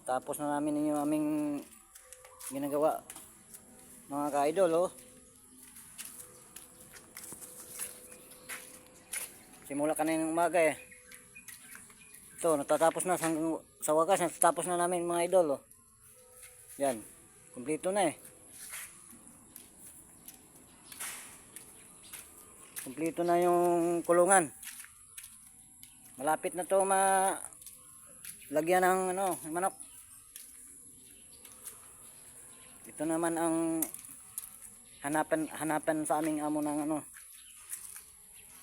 Tapos na namin yung aming ginagawa, mga ka-idol, oh. Simula kanina ng umaga eh. Ito, natatapos na hanggang sa wakas, natatapos na namin mga idol, oh. Yan, kumpleto na eh. Kumpleto na yung kulungan. Malapit na to lagyan ng manok. Ito naman ang hanapan sa aming amo ng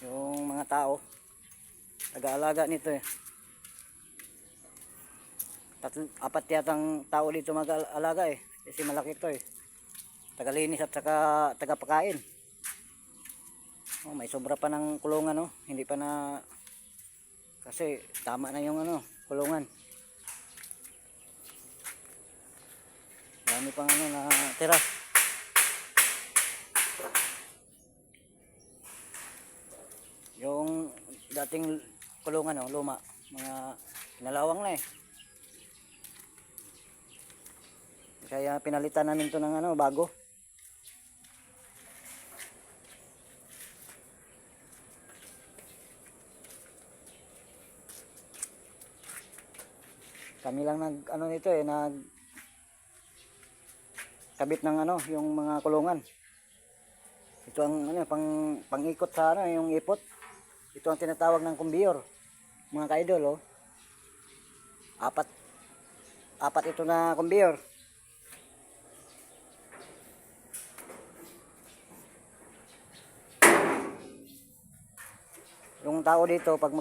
yung mga tao. Taga-alaga nito eh. Apat yatang tao dito mag-alaga eh. Kasi malaki to eh. Tagalinis at saka tagapakain. Oh, may sobra pa ng kulungan, oh. Hindi pa na, kasi tama na yung kulungan. Dami pang na tira. Yung dating kulungan, oh, luma, mga nalawang na eh. Kaya pinalitan namin to ng bago. Kami lang nito eh, kabit ng yung mga kulungan. Ito ang pang-ikot sa yung ipot. Ito ang tinatawag ng kumbiyor. Mga ka-idol, oh. Apat ito na kumbiyor. Yung tao dito pag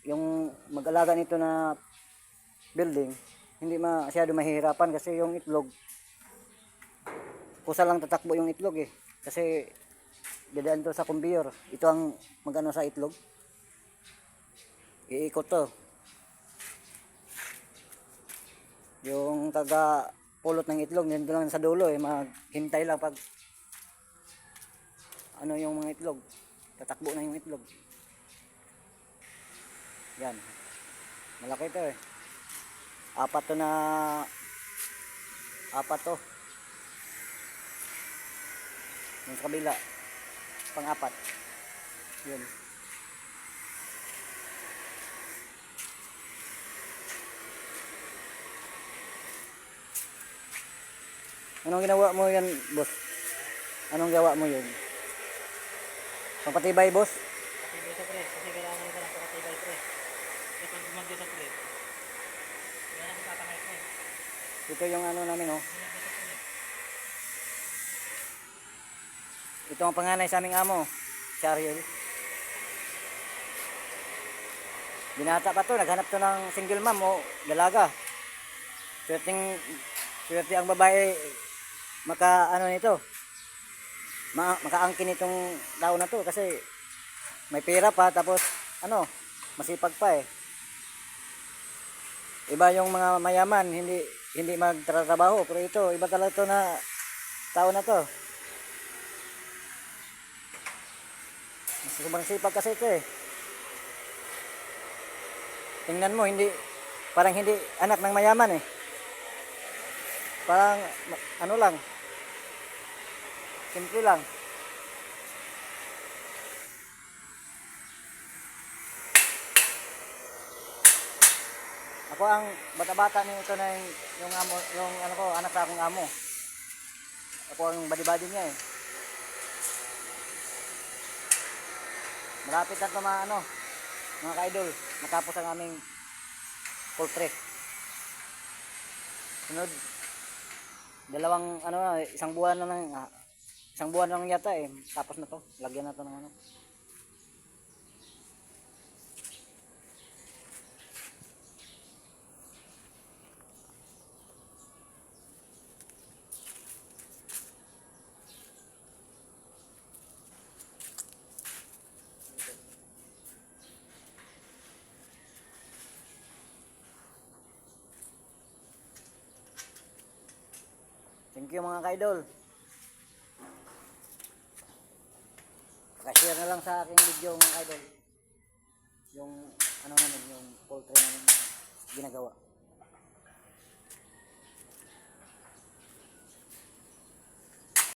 yung mag-alaga nito na building, hindi masyado mahihirapan kasi yung itlog, kusa lang tatakbo yung itlog eh. Kasi dadaan to sa kumbiyor. Ito ang sa itlog. Iikot to. Yung taga pulot ng itlog, nandun lang sa dulo eh. Maghintay lang pag yung mga itlog. Tatakbo na yung itlog. Yan. Malaki to eh. Apat to. Yung sa kabila. Pang-apat. Yun. Anong ginawa mo yan, boss? Anong gawa mo yun? Pangpatibay, boss? Patibay sa pre. Kasi kailangan nito ng patibay pre. Ito gumagyo sa pre. Yan ang tatangay pre. Ito yung namin, oh. Ito ang panganay sa aming amo, si Ariel. Binata pa to, naghanap to ng single mom o dalaga. Swerte ang babae nito. Makaangkin itong tao na to kasi may pera pa, tapos masipag pa eh. Iba yung mga mayaman, hindi magtrabaho, pero ito iba talaga to na tao na to. Sobrang sipag kasi ito eh. Tingnan mo, parang hindi anak ng mayaman eh. Parang lang, simple lang. Ako ang bata-bata nito na yung amo, anak sa akong amo. Ako ang badi-badi niya eh. Malapit na ito mga ka-idol, matapos ang aming poultry. Sunod, isang buwan lang yata eh, tapos na to, lagyan na to ng Thank you mga ka-idol. Pakishare na lang sa aking video mga ka-idol. Yung namin, yung poultry namin ginagawa.